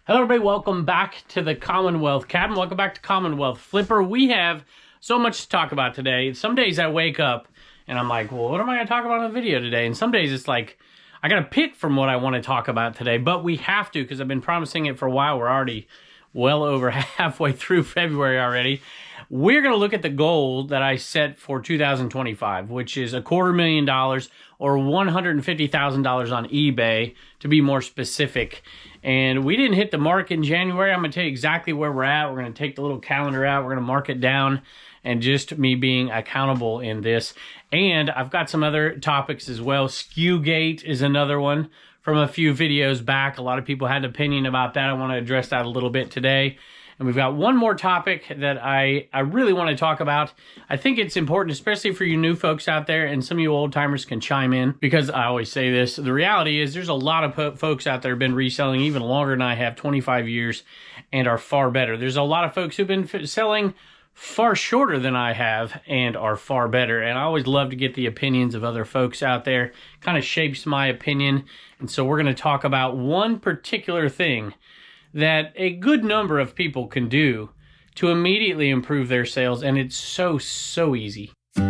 Hello everybody, welcome back to the Commonwealth cabin. Welcome back to Commonwealth Flipper. We have so much to talk about today. Some days I wake up and I'm like, well, what am I going to talk about in the video today? And some days it's like, I got to pick from what I want to talk about today, but we have to because I've been promising it for a while. We're already well over halfway through February already. We're going to look at the goal that I set for 2025, which is $250,000 or $150,000 on eBay, to be more specific. And we didn't hit the mark in January. I'm going to tell you exactly where we're at. We're going to take the little calendar out. We're going to mark it down, and just me being accountable in this. And I've got some other topics as well. SKUgate is another one from a few videos back. A lot of people had an opinion about that. I want to address that a little bit today. And we've got one more topic that I really want to talk about. I think it's important, especially for you new folks out there, and some of you old timers can chime in, because I always say this. The reality is there's a lot of folks out there who have been reselling even longer than I have, 25 years, and are far better. There's a lot of folks who've been selling far shorter than I have and are far better. And I always love to get the opinions of other folks out there. Kind of shapes my opinion. And so we're going to talk about one particular thing that a good number of people can do to immediately improve their sales, and it's so easy. All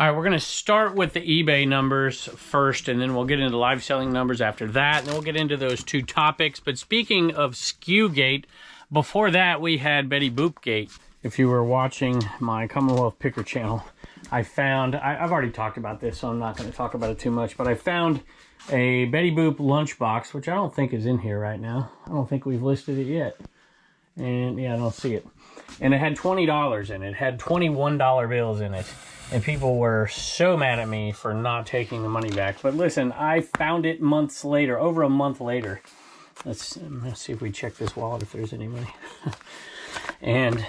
right, we're going to start with the eBay numbers first, and then we'll get into live selling numbers after that, and then we'll get into those two topics. But speaking of SKUgate, before that we had Betty Boop Gate. If you were watching my Commonwealth Picker channel, I found, I've already talked about this, so I'm not going to talk about it too much, but I found a Betty Boop lunchbox, which I don't think is in here right now. I don't think we've listed it yet. And yeah, I don't see it. And it had $20 in it. It had $21 bills in it. And people were so mad at me for not taking the money back. But listen, I found it months later, over a month later. Let's see if we check this wallet, if there's any money. And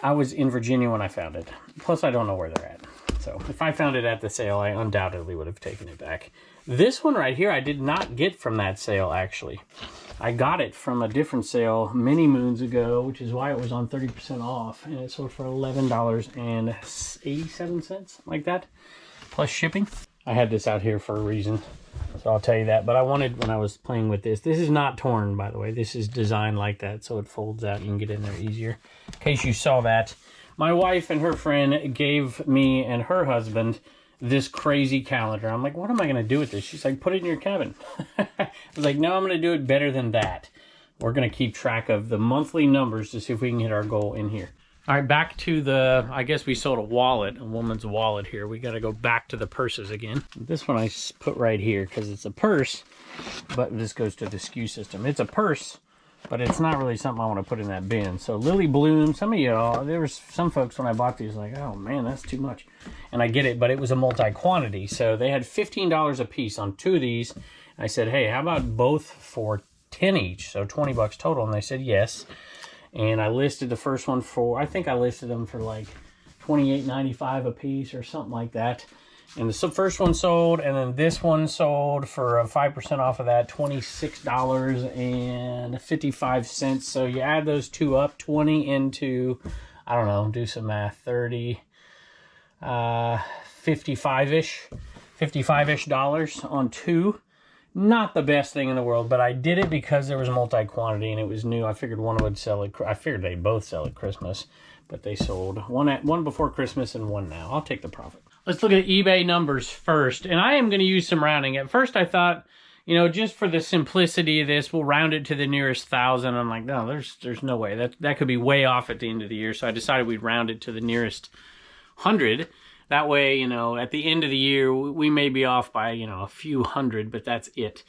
I was in Virginia when I found it. Plus, I don't know where they're at. So if I found it at the sale, I undoubtedly would have taken it back. This one right here, I did not get from that sale, actually. I got it from a different sale many moons ago, which is why it was on 30% off. And it sold for $11.87, like that, plus shipping. I had this out here for a reason, so I'll tell you that. But I wanted, when I was playing with this is not torn, by the way. This is designed like that, so it folds out. You can get in there easier. In case you saw that, my wife and her friend gave me and her husband this crazy calendar. I'm like, what am I going to do with this? She's like, put it in your cabin. I was like, no, I'm going to do it better than that. We're going to keep track of the monthly numbers to see if we can hit our goal in here. All right, back to the, I guess we sold a wallet, a woman's wallet here. We got to go back to the purses again. This one I put right here because it's a purse, but this goes to the SKU system. It's a purse, but it's not really something I want to put in that bin. So Lily Bloom, some of y'all, there was some folks when I bought these like, oh man, that's too much. And I get it, but it was a multi-quantity. So they had $15 a piece on two of these. I said, hey, how about both for 10 each? So 20 bucks total. And they said yes. And I listed the first one for, I think I listed them for like $28.95 a piece or something like that. And the first one sold, and then this one sold for 5% off of that, $26.55. So you add those two up, 20 into, I don't know, do some math, 30, 55-ish dollars on two. Not the best thing in the world, but I did it because there was multi-quantity and it was new. I figured one would sell it. I figured they'd both sell at Christmas, but they sold one before Christmas and one now. I'll take the profit. Let's look at eBay numbers first, and I am going to use some rounding. At first I thought, you know, just for the simplicity of this, we'll round it to the nearest 1,000. I'm like, no, there's no way. That could be way off at the end of the year, so I decided we'd round it to the nearest 100. That way, you know, at the end of the year, we may be off by, you know, a few hundred, but that's it.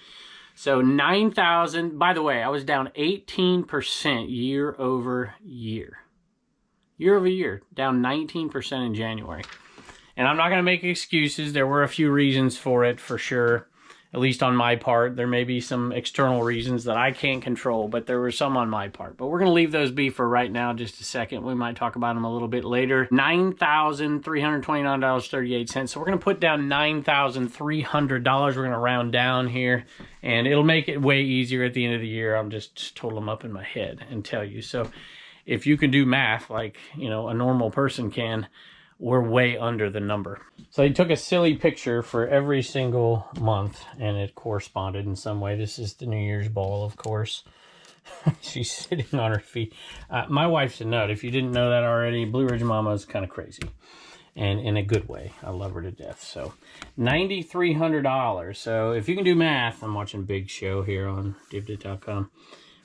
So 9,000, by the way, I was down 18% year over year. Year over year, down 19% in January. And I'm not going to make excuses. There were a few reasons for it, for sure. At least on my part. There may be some external reasons that I can't control, but there were some on my part. But we're going to leave those be for right now, just a second. We might talk about them a little bit later. $9,329.38. So we're going to put down $9,300. We're going to round down here, and it'll make it way easier at the end of the year. I'm just total them up in my head and tell you. So if you can do math like, you know, a normal person can, we're way under the number. So he took a silly picture for every single month, and it corresponded in some way. This is the New Year's ball, of course. She's sitting on her feet. My wife's a nut. If you didn't know that already, Blue Ridge Mama is kind of crazy. And in a good way. I love her to death. So, $9,300. So, if you can do math, I'm watching Big Show here on divdit.com.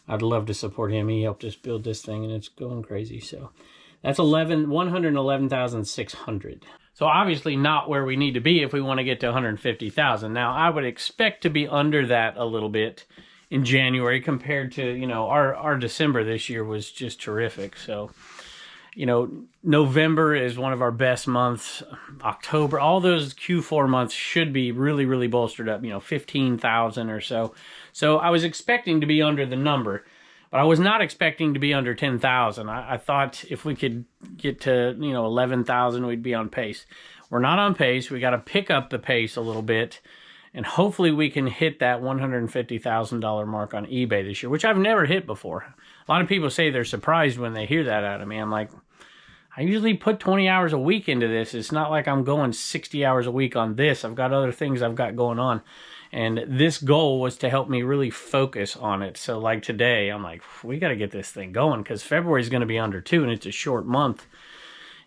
I'd love to support him. He helped us build this thing, and it's going crazy. So, that's $111,600. So, obviously not where we need to be if we want to get to $150,000. Now, I would expect to be under that a little bit in January compared to, you know, our December this year was just terrific. So, you know, November is one of our best months. October, all those Q4 months should be really, really bolstered up, you know, 15,000 or so. So I was expecting to be under the number, but I was not expecting to be under 10,000. I thought if we could get to, you know, 11,000, we'd be on pace. We're not on pace. We got to pick up the pace a little bit, and hopefully we can hit that $150,000 mark on eBay this year, which I've never hit before. A lot of people say they're surprised when they hear that out of me. I'm like, I usually put 20 hours a week into this. It's not like I'm going 60 hours a week on this. I've got other things I've got going on. And this goal was to help me really focus on it. So like today, I'm like, we got to get this thing going because February is going to be under 2 and it's a short month.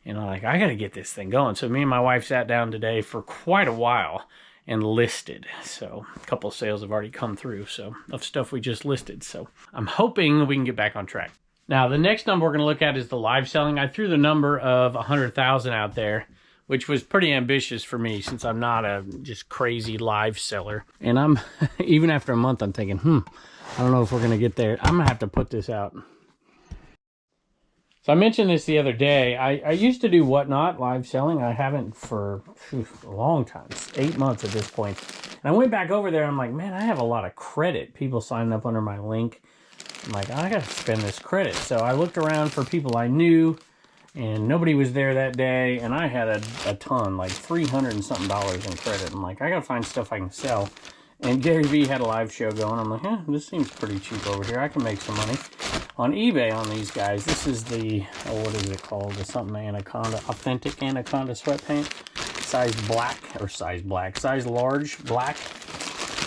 And I'm like, I got to get this thing going. So me and my wife sat down today for quite a while and listed. So a couple of sales have already come through, so of stuff we just listed. So I'm hoping we can get back on track. Now, the next number we're going to look at is the live selling. I threw the number of 100,000 out there, which was pretty ambitious for me since I'm not a just crazy live seller. And I'm, even after a month, I'm thinking, I don't know if we're going to get there. I'm going to have to put this out. So I mentioned this the other day. I used to do Whatnot live selling. I haven't for a long time. It's 8 months at this point. And I went back over there. I'm like, man, I have a lot of credit. People signing up under my link. I'm like, I got to spend this credit. So I looked around for people I knew, and nobody was there that day. And I had a ton, like $300 and something in credit. I'm like, I got to find stuff I can sell. And Gary Vee had a live show going. I'm like, this seems pretty cheap over here. I can make some money on eBay on these guys. This is the, what is it called? The something Anaconda, authentic Anaconda sweatpants. Size large black.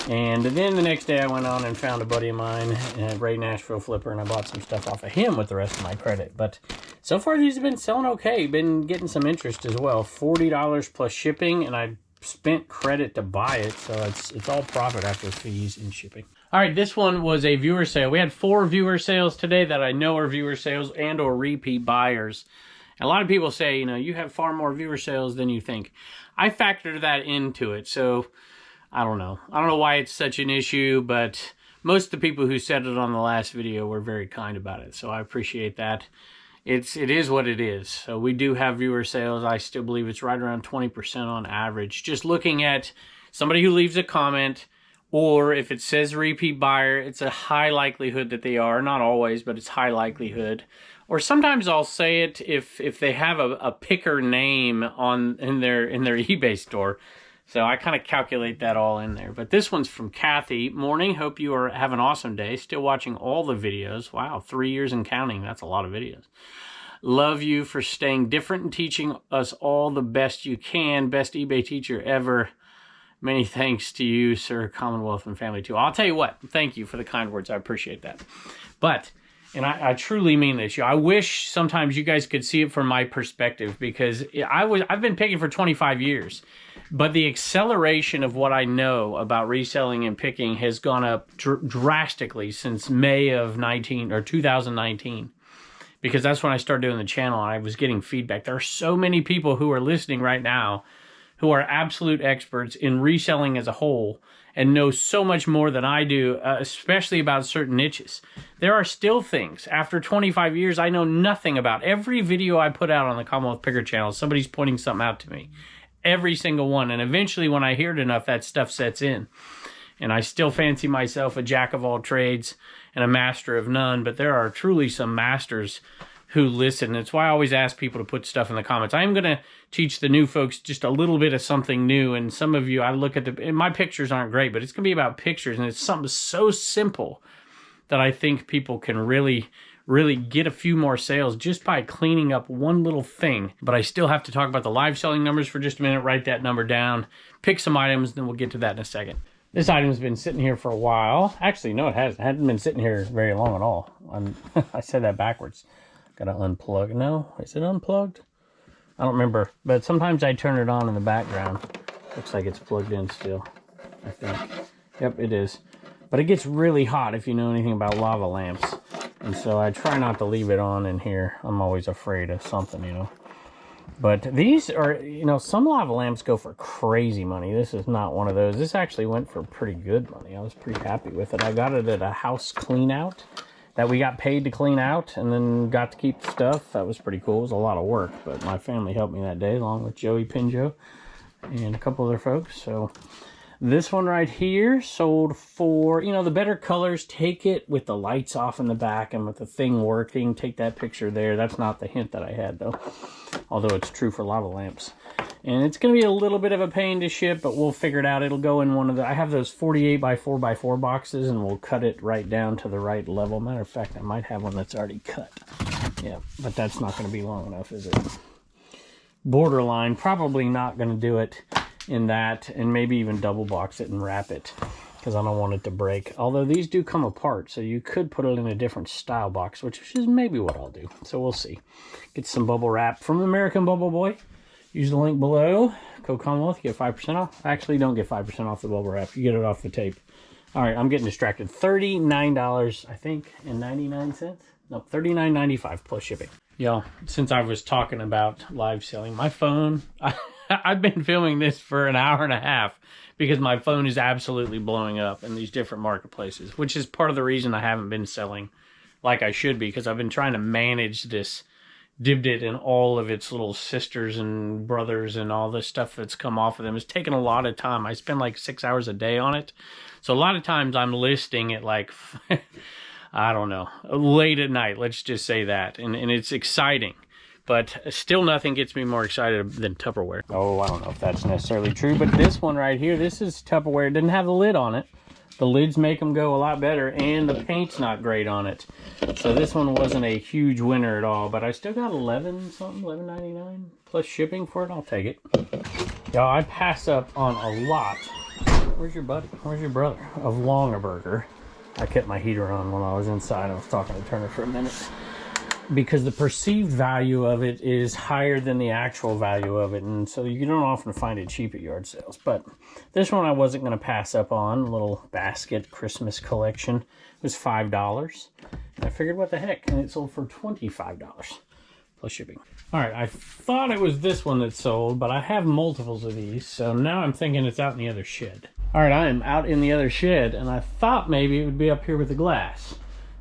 And then the next day I went on and found a buddy of mine, Ray Nashville Flipper, and I bought some stuff off of him with the rest of my credit. But so far these have been selling okay. Been getting some interest as well. $40 plus shipping, and I spent credit to buy it, so it's all profit after fees and shipping. All right, this one was a viewer sale. We had 4 viewer sales today that I know are viewer sales and or repeat buyers. And a lot of people say, you know, you have far more viewer sales than you think. I factored that into it, so I don't know. I don't know why it's such an issue, but most of the people who said it on the last video were very kind about it, so I appreciate that. It is what it is. So we do have viewer sales. I still believe it's right around 20% on average. Just looking at somebody who leaves a comment, or if it says repeat buyer, it's a high likelihood that they are. Not always, but it's high likelihood. Or sometimes I'll say it if they have a picker name in their eBay store. So I kind of calculate that all in there. But this one's from Kathy. Morning. Hope you have an awesome day. Still watching all the videos. Wow, 3 years and counting. That's a lot of videos. Love you for staying different and teaching us all the best you can. Best eBay teacher ever. Many thanks to you, sir, Commonwealth and family too. I'll tell you what. Thank you for the kind words. I appreciate that. But, and I truly mean this. I wish sometimes you guys could see it from my perspective, because I've been picking for 25 years. But the acceleration of what I know about reselling and picking has gone up drastically since May of 2019. Because that's when I started doing the channel and I was getting feedback. There are so many people who are listening right now who are absolute experts in reselling as a whole and know so much more than I do, especially about certain niches. There are still things, after 25 years, I know nothing about. Every video I put out on the Commonwealth Picker channel, somebody's pointing something out to me. Every single one. And eventually when I hear it enough, that stuff sets in. And I still fancy myself a jack of all trades and a master of none, but there are truly some masters who listen. It's why I always ask people to put stuff in the comments. I'm going to teach the new folks just a little bit of something new. And some of you, I look at and my pictures aren't great, but it's going to be about pictures. And it's something so simple that I think people can really, really get a few more sales just by cleaning up one little thing. But I still have to talk about the live selling numbers for just a minute, write that number down, pick some items, then we'll get to that in a second. This item's been sitting here for a while. Actually, no, it hasn't. It hasn't been sitting here very long at all. I said that backwards. Gotta unplug. No, is it unplugged? I don't remember, but sometimes I turn it on in the background. Looks like it's plugged in still, I think. Yep, it is. But it gets really hot if you know anything about lava lamps. And so I try not to leave it on in here. I'm always afraid of something, you know. But these are, you know, some lava lamps go for crazy money. This is not one of those. This actually went for pretty good money. I was pretty happy with it. I got it at a house clean out that we got paid to clean out and then got to keep the stuff. That was pretty cool. It was a lot of work, but my family helped me that day along with Joey Pinjo and a couple other folks. So this one right here sold for, you know, the better colors. Take it with the lights off in the back and with the thing working. Take that picture there. That's not the hint that I had though, although it's true for lava lamps. And it's going to be a little bit of a pain to ship, but we'll figure it out. It'll go in one of the, I have those 48 by 4 by 4 boxes, and we'll cut it right down to the right level. Matter of fact, I might have one that's already cut. Yeah, but that's not going to be long enough, is it? Borderline, probably not going to do it in that, and maybe even double box it and wrap it, because I don't want it to break. Although these do come apart, so you could put it in a different style box, which is maybe what I'll do. So we'll see. Get some bubble wrap from American Bubble Boy. Use the link below. Code Commonwealth, you get 5% off. Actually, don't get 5% off the bubble wrap. You get it off the tape. All right, I'm getting distracted. $39, I think, and 99 cents. No, $39.95 plus shipping. Y'all, since I was talking about live selling, my phone, I've been filming this for an hour and a half because my phone is absolutely blowing up in these different marketplaces, which is part of the reason I haven't been selling like I should be, because I've been trying to manage this Dibdit and all of its little sisters and brothers and all this stuff that's come off of them. It's taken a lot of time. I spend like 6 hours a day on it. So a lot of times I'm listing it like, I don't know, late at night. Let's just say that. And it's exciting. But still nothing gets me more excited than Tupperware. Oh, I don't know if that's necessarily true. But this one right here, this is Tupperware. It didn't have the lid on it. The lids make them go a lot better, and the paint's not great on it. So this one wasn't a huge winner at all, but I still got $11.99 plus shipping for it. I'll take it. Y'all, I pass up on a lot. Where's your buddy? Where's your brother? Of Longaberger. I kept my heater on when I was inside. I was talking to Turner for a minute. Because the perceived value of it is higher than the actual value of it, and so you don't often find it cheap at yard sales. But this one I wasn't going to pass up on. A little basket Christmas collection. It was $5. And I figured, what the heck? And it sold for $25 plus shipping. All right, I thought it was this one that sold, but I have multiples of these, so now I'm thinking it's out in the other shed. All right, I am out in the other shed, and I thought maybe it would be up here with the glass.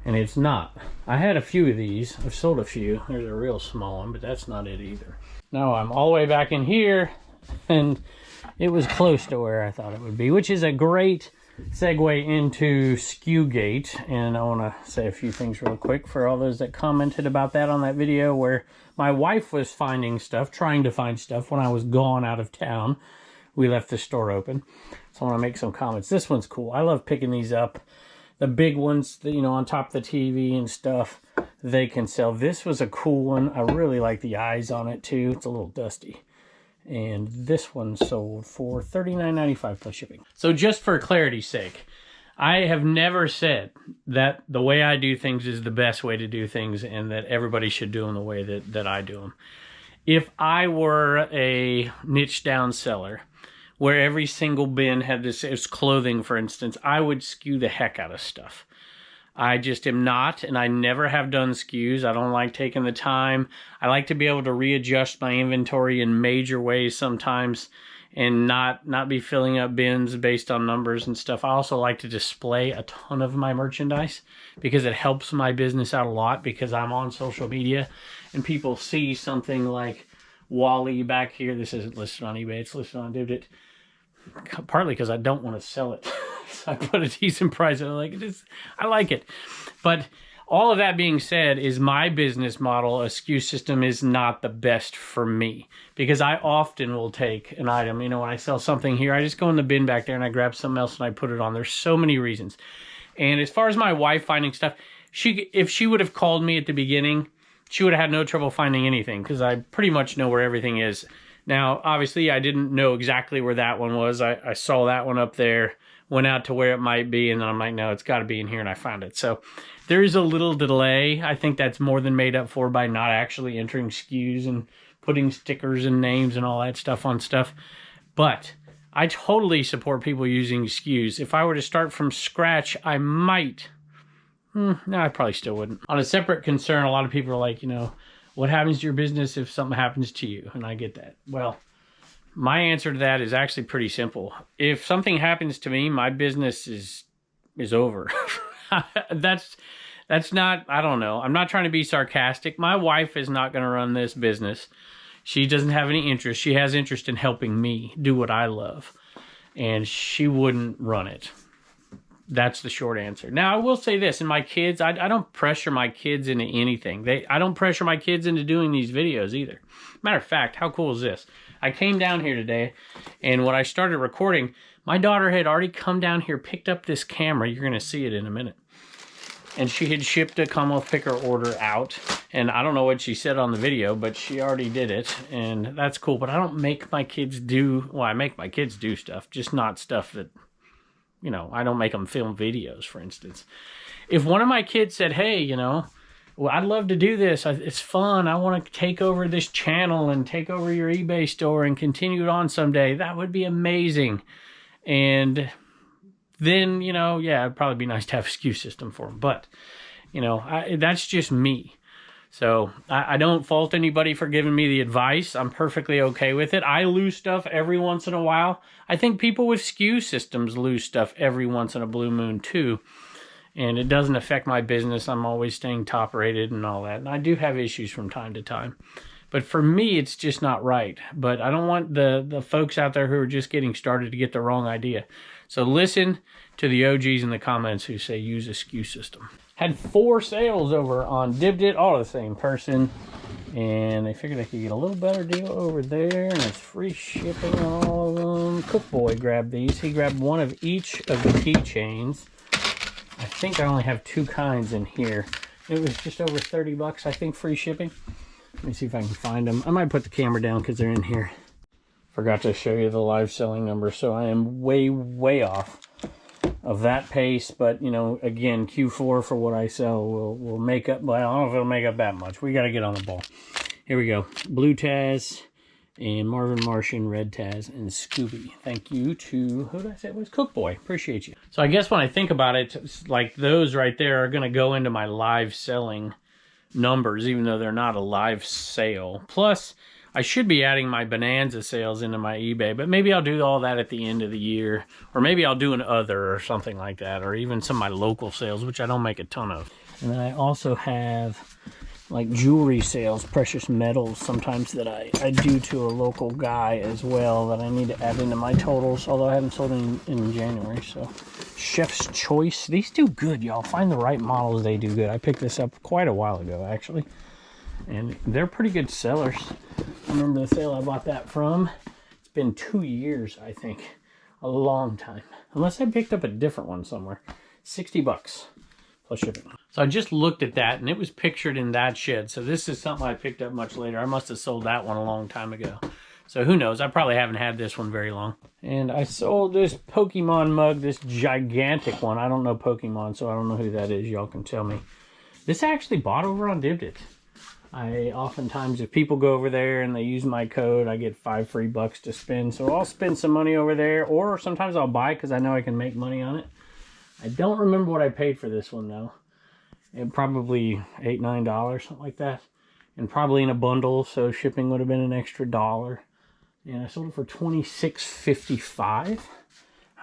And it's not. I had a few of these. I've sold a few. There's a real small one, but that's not it either. Now I'm all the way back in here, and it was close to where I thought it would be, which is a great segue into SKUgate. And I want to say a few things real quick for all those that commented about that on that video where my wife was finding stuff, trying to find stuff when I was gone out of town. We left the store open. So I want to make some comments. This one's cool. I love picking these up. The big ones, you know, on top of the TV and stuff, they can sell. This was a cool one. I really like the eyes on it, too. It's a little dusty. And this one sold for $39.95 plus shipping. So just for clarity's sake, I have never said that the way I do things is the best way to do things and that everybody should do them the way that I do them. If I were a niche down seller, where every single bin had this as clothing, for instance, I would SKU the heck out of stuff. I just am not, and I never have done SKUs. I don't like taking the time. I like to be able to readjust my inventory in major ways sometimes and not be filling up bins based on numbers and stuff. I also like to display a ton of my merchandise because it helps my business out a lot because I'm on social media and people see something like Wally back here. This isn't listed on eBay. It's listed on Dibdit. Partly because I don't want to sell it. So I put a decent price on it. I like it. But all of that being said, is my business model, a SKU system, is not the best for me. Because I often will take an item, you know, when I sell something here, I just go in the bin back there and I grab something else and I put it on. There's so many reasons. And as far as my wife finding stuff, if she would have called me at the beginning, she would have had no trouble finding anything, because I pretty much know where everything is. Now, obviously, I didn't know exactly where that one was. I saw that one up there, went out to where it might be, and then I'm like, no, it's got to be in here, and I found it. So there is a little delay. I think that's more than made up for by not actually entering SKUs and putting stickers and names and all that stuff on stuff. But I totally support people using SKUs. If I were to start from scratch, I might. No, I probably still wouldn't. On a separate concern, a lot of people are like, you know, what happens to your business if something happens to you? And I get that. Well, my answer to that is actually pretty simple. If something happens to me, my business is over. That's not, I don't know. I'm not trying to be sarcastic. My wife is not going to run this business. She doesn't have any interest. She has interest in helping me do what I love. And she wouldn't run it. That's the short answer. Now, I will say this. And my kids, I don't pressure my kids into anything. I don't pressure my kids into doing these videos either. Matter of fact, how cool is this? I came down here today, and when I started recording, my daughter had already come down here, picked up this camera. You're going to see it in a minute. And she had shipped a Commonwealth picker order out. And I don't know what she said on the video, but she already did it. And that's cool. But I don't make my kids do... Well, I make my kids do stuff. Just not stuff that... You know, I don't make them film videos, for instance. If one of my kids said, hey, you know, well, I'd love to do this. It's fun. I want to take over this channel and take over your eBay store and continue it on someday. That would be amazing. And... then, you know, yeah, it'd probably be nice to have a SKU system for them. But, you know, that's just me. So I don't fault anybody for giving me the advice. I'm perfectly okay with it. I lose stuff every once in a while. I think people with SKU systems lose stuff every once in a blue moon too. And it doesn't affect my business. I'm always staying top rated and all that. And I do have issues from time to time. But for me, it's just not right. But I don't want the folks out there who are just getting started to get the wrong idea. So listen to the OGs in the comments who say use a SKU system. Had 4 sales over on Dibdit, all the same person. And they figured they could get a little better deal over there. And it's free shipping on all of them. Cookboy grabbed these. He grabbed one of each of the keychains. I think I only have 2 kinds in here. It was just over 30 bucks, I think, free shipping. Let me see if I can find them. I might put the camera down because they're in here. Forgot to show you the live selling number, so I am way off of that pace. But, you know, again, Q4 for what I sell will make up. Well, I don't know if it'll make up that much. We got to get on the ball. Here we go. Blue Taz and Marvin Martian, Red Taz, and Scooby. Thank you to, who did I say it was? Cookboy. Appreciate you. So I guess when I think about it, it's like those right there are going to go into my live selling numbers, even though they're not a live sale. Plus, I should be adding my Bonanza sales into my eBay, but maybe I'll do all that at the end of the year. Or maybe I'll do an other or something like that, or even some of my local sales, which I don't make a ton of. And then I also have like jewelry sales, precious metals sometimes that I do to a local guy as well that I need to add into my totals, although I haven't sold in January. So Chef's Choice, these do good, y'all. Find the right models, they do good. I picked this up quite a while ago, actually. And they're pretty good sellers. I remember the sale I bought that from. It's been 2 years, I think. A long time. Unless I picked up a different one somewhere. 60 bucks plus shipping. So I just looked at that, and it was pictured in that shed. So this is something I picked up much later. I must have sold that one a long time ago. So who knows? I probably haven't had this one very long. And I sold this Pokemon mug, this gigantic one. I don't know Pokemon, so I don't know who that is. Y'all can tell me. This I actually bought over on Dibdit. I oftentimes, if people go over there and they use my code, I get 5 free bucks to spend. So I'll spend some money over there, or sometimes I'll buy because I know I can make money on it. I don't remember what I paid for this one though. It probably $8, $9, something like that. And probably in a bundle, so shipping would have been an extra $1. And I sold it for $26.55.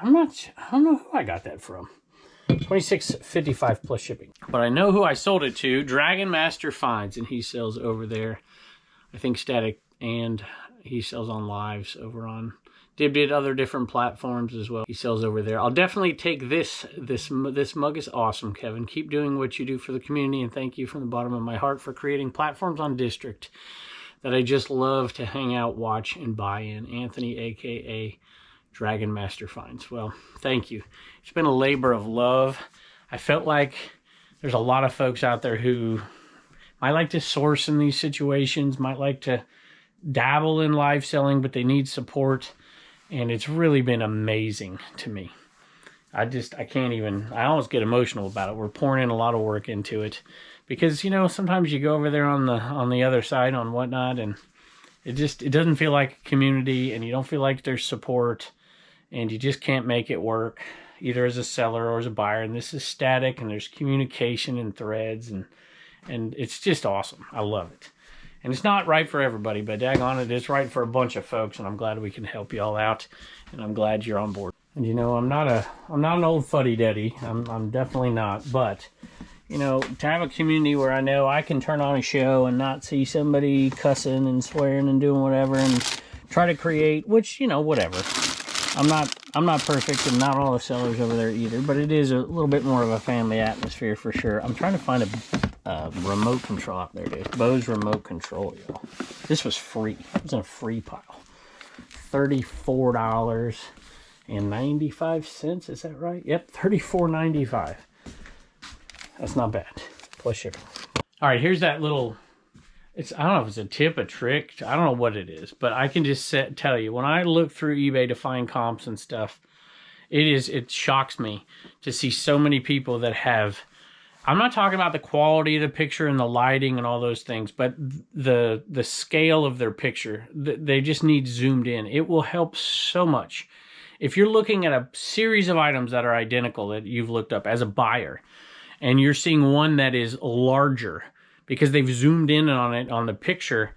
I don't know who I got that from. $26.55 plus shipping. But I know who I sold it to, Dragon Master Finds, and he sells over there. I think static, and he sells on lives over on Dibdit, other different platforms as well. He sells over there. I'll definitely take this. This mug is awesome, Kevin. Keep doing what you do for the community, and thank you from the bottom of my heart for creating platforms on District that I just love to hang out, watch, and buy in. Anthony, a.k.a. Dragon Master Finds. Well, thank you. It's been a labor of love. I felt like there's a lot of folks out there who might like to source in these situations, might like to dabble in live selling, but they need support. And it's really been amazing to me. I can't even, I almost get emotional about it. We're pouring in a lot of work into it because, you know, sometimes you go over there on the other side on whatnot, and it doesn't feel like a community, and you don't feel like there's support, and you just can't make it work either as a seller or as a buyer. And this is static, and there's communication and threads, and it's just awesome. I love it. And it's not right for everybody, but daggone it, it's right for a bunch of folks, and I'm glad we can help you all out, and I'm glad you're on board. And you know, I'm not an old fuddy-duddy. I'm definitely not. But you know, to have a community where I know I can turn on a show and not see somebody cussing and swearing and doing whatever, and try to create, which, you know, whatever. I'm not perfect, and not all the sellers over there either. But it is a little bit more of a family atmosphere for sure. I'm trying to find a remote control out there. It is Bose remote control, y'all. This was free. It was in a free pile. $34.95, is that right? Yep, $34.95. That's not bad. Plus shipping. All right, here's that little, I don't know if it's a tip, a trick, I don't know what it is, but I can just tell you, when I look through eBay to find comps and stuff, it shocks me to see so many people that have, I'm not talking about the quality of the picture and the lighting and all those things, but the scale of their picture. They just need zoomed in. It will help so much. If you're looking at a series of items that are identical that you've looked up as a buyer, and you're seeing one that is larger because they've zoomed in on it on the picture,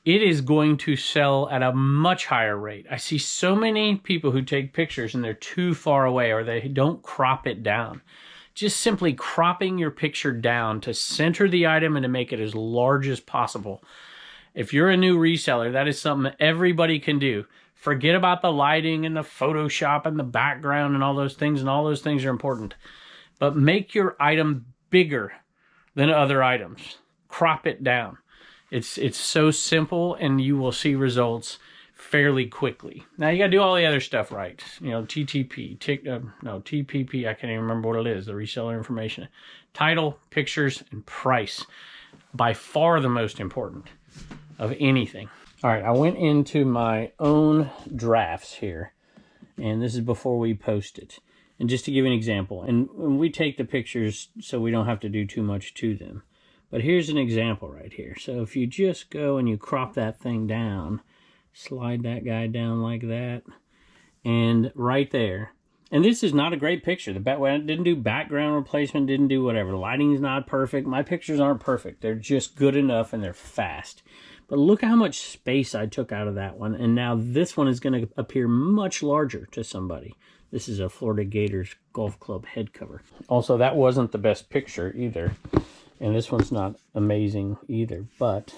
it is going to sell at a much higher rate. I see so many people who take pictures and they're too far away, or they don't crop it down. Just simply cropping your picture down to center the item and to make it as large as possible. If you're a new reseller, that is something everybody can do. Forget about the lighting and the Photoshop and the background and all those things, and all those things are important. But make your item bigger than other items. Crop it down. It's so simple, and you will see results fairly quickly. Now you got to do all the other stuff right. You know, TTP, TPP, I can't even remember what it is, the reseller information. Title, pictures, and price. By far the most important of anything. All right, I went into my own drafts here, and this is before we post it. And just to give an example, and we take the pictures so we don't have to do too much to them. But here's an example right here. So if you just go and you crop that thing down, slide that guy down like that, and right there. And this is not a great picture. Didn't do background replacement, didn't do whatever. The lighting's not perfect. My pictures aren't perfect. They're just good enough, and they're fast. But look how much space I took out of that one. And now this one is going to appear much larger to somebody. This is a Florida Gators Golf Club head cover. Also, that wasn't the best picture either. And this one's not amazing either. But,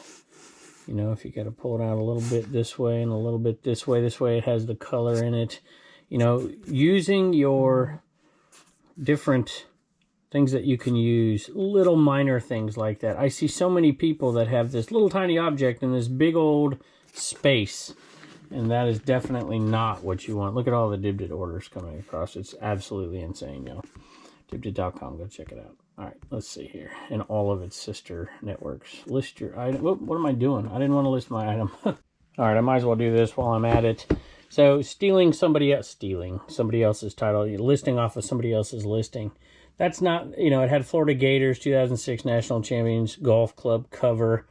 you know, if you got to pull it out a little bit this way and a little bit this way it has the color in it. You know, using your different things that you can use, little minor things like that. I see so many people that have this little tiny object in this big old space, and that is definitely not what you want. Look at all the Dibdit orders coming across. It's absolutely insane, y'all. Dibdit.com, go check it out. All right, let's see here. And all of its sister networks. List your item. What am I doing? I didn't want to list my item. All right, I might as well do this while I'm at it. So stealing somebody else's title, listing off of somebody else's listing. That's not, you know, it had Florida Gators 2006 National Champions Golf Club cover.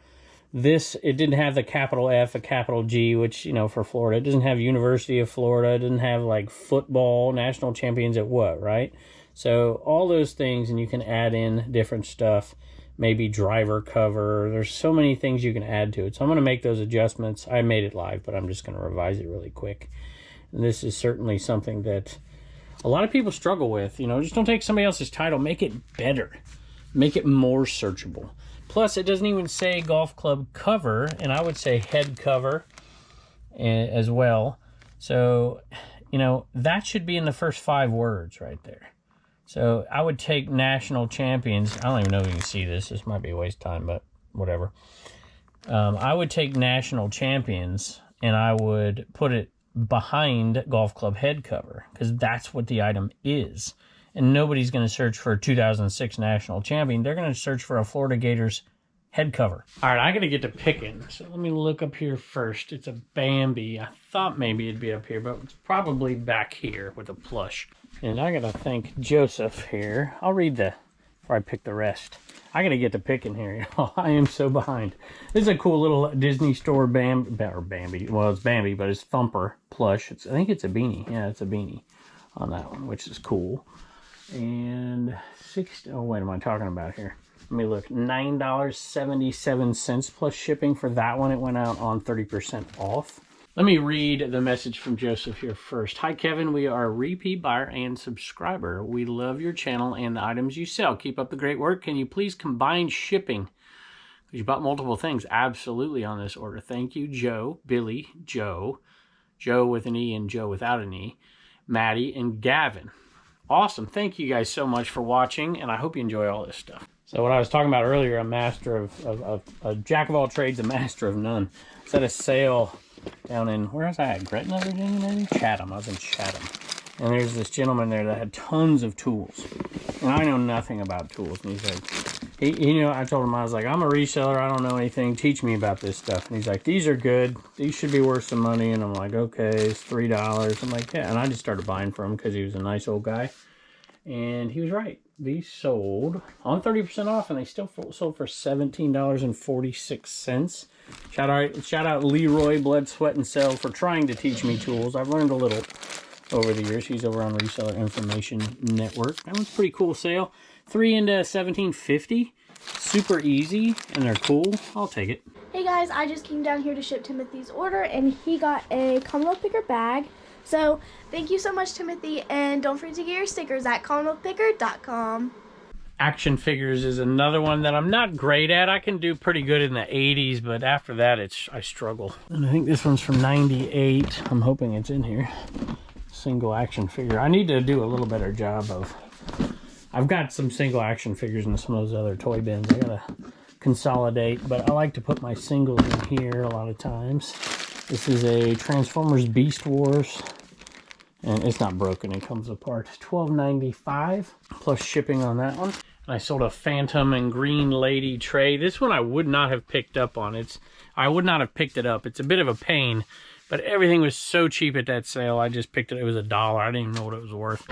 This, it didn't have the capital F, a capital G, which, you know, for Florida. It doesn't have University of Florida. It doesn't have, like, football, national champions at what, right? So all those things, and you can add in different stuff. Maybe driver cover. There's so many things you can add to it. So I'm going to make those adjustments. I made it live, but I'm just going to revise it really quick. And this is certainly something that a lot of people struggle with. You know, just don't take somebody else's title. Make it better. Make it more searchable. Plus, it doesn't even say golf club cover, and I would say head cover as well. So, you know, that should be in the first 5 words right there. So I would take national champions. I don't even know if you can see this. This might be a waste of time, but whatever. I would take national champions, and I would put it behind golf club head cover, because that's what the item is. And nobody's going to search for a 2006 national champion. They're going to search for a Florida Gators head cover. All right, I got to get to picking. So let me look up here first. It's a Bambi. I thought maybe it'd be up here, but it's probably back here with a plush. And I got to thank Joseph here. I'll read before I pick the rest. I got to get to picking here. I am so behind. This is a cool little Disney store Bambi. Well, it's Bambi, but it's Thumper plush. I think it's a beanie. Yeah, it's a beanie on that one, which is cool. And what am I talking about here? Let me look. $9.77 plus shipping for that one. It went out on 30% off. Let me read the message from Joseph here first. Hi, Kevin. We are a repeat buyer and subscriber. We love your channel and the items you sell. Keep up the great work. Can you please combine shipping? Because you bought multiple things. Absolutely on this order. Thank you, Joe, Billy, Joe with an E and Joe without an E, Maddie, and Gavin. Awesome. Thank you guys so much for watching, and I hope you enjoy all this stuff. So what I was talking about earlier, a master of a jack of all trades, a master of none. I was at a sale down in, where was I at? Gretna, Virginia, maybe? Chatham. I was in Chatham. And there's this gentleman there that had tons of tools. And I know nothing about tools. And he's like, I told him, I was like, I'm a reseller. I don't know anything. Teach me about this stuff. And he's like, these are good. These should be worth some money. And I'm like, okay, it's $3. I'm like, yeah. And I just started buying from him because he was a nice old guy. And he was right. These sold on 30% off, and they still sold for $17.46. Shout out Leroy Blood, Sweat, and Cell for trying to teach me tools. I've learned a little over the years. He's over on Reseller Information Network. That one's a pretty cool sale. 3 into $17.50. Super easy, and they're cool. I'll take it. Hey guys, I just came down here to ship Timothy's order, and he got a Commonwealth Picker bag. So, thank you so much, Timothy, and don't forget to get your stickers at CommonwealthPicker.com. Action figures is another one that I'm not great at. I can do pretty good in the 80s, but after that, I struggle. And I think this one's from 98. I'm hoping it's in here. Single action figure. I need to do a little better job of... I've got some single action figures in some of those other toy bins. I gotta consolidate, but I like to put my singles in here a lot of times. This is a Transformers Beast Wars, and it's not broken. It comes apart. $12.95 plus shipping on that one. And I sold a Phantom and Green Lady tray. This one I would not have picked up on. I would not have picked it up. It's a bit of a pain, but everything was so cheap at that sale. I just picked it. It was $1. I didn't even know what it was worth.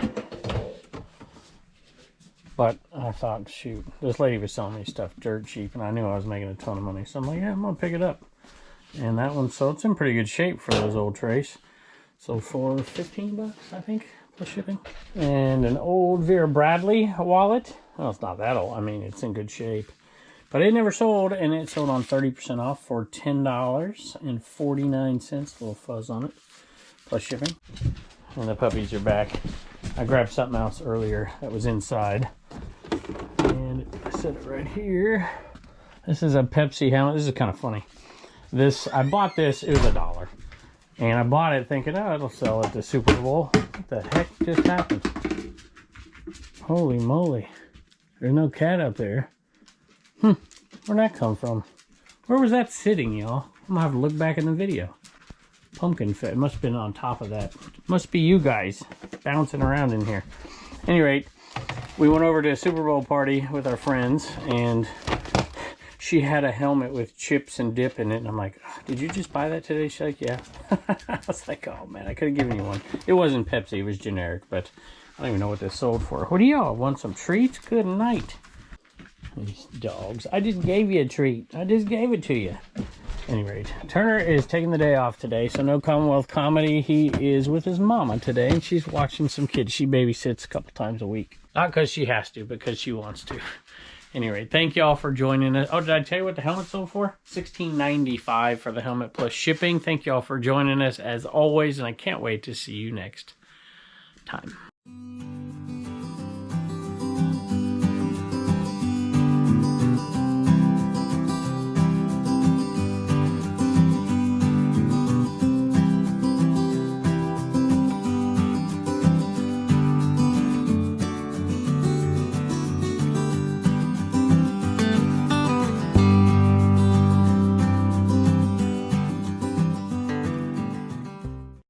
But I thought, shoot, this lady was selling me stuff dirt cheap, and I knew I was making a ton of money. So I'm like, yeah, I'm going to pick it up. And that one, so it's in pretty good shape for those old trays. So for 15 bucks, I think, plus shipping. And an old Vera Bradley wallet. Well, it's not that old. I mean, it's in good shape. But it never sold, and it sold on 30% off for $10.49. A little fuzz on it, plus shipping. And the puppies are back. I grabbed something else earlier that was inside. And I set it right here. This is a Pepsi helmet. This is kind of funny. I bought this, it was $1. And I bought it thinking, oh, it'll sell at the Super Bowl. What the heck just happened? Holy moly. There's no cat up there. Where'd that come from? Where was that sitting, y'all? I'm gonna have to look back in the video. Pumpkin fit. It must have been on top of that. Must be you guys bouncing around in here. At any rate, we went over to a Super Bowl party with our friends, and she had a helmet with chips and dip in it, and I'm like, did you just buy that today? She's like, yeah. I was like, oh man, I could have given you one. It wasn't Pepsi, it was generic, but I don't even know what this sold for. What do y'all want, some treats? Good night. These dogs. I just gave you a treat. I just gave it to you. At any rate, Turner is taking the day off today, so no Commonwealth comedy. He is with his mama today, and she's watching some kids. She babysits a couple times a week. Not because she has to, because she wants to. Anyway, thank y'all for joining us. Oh, did I tell you what the helmet sold for? $16.95 for the helmet plus shipping. Thank y'all for joining us as always, and I can't wait to see you next time.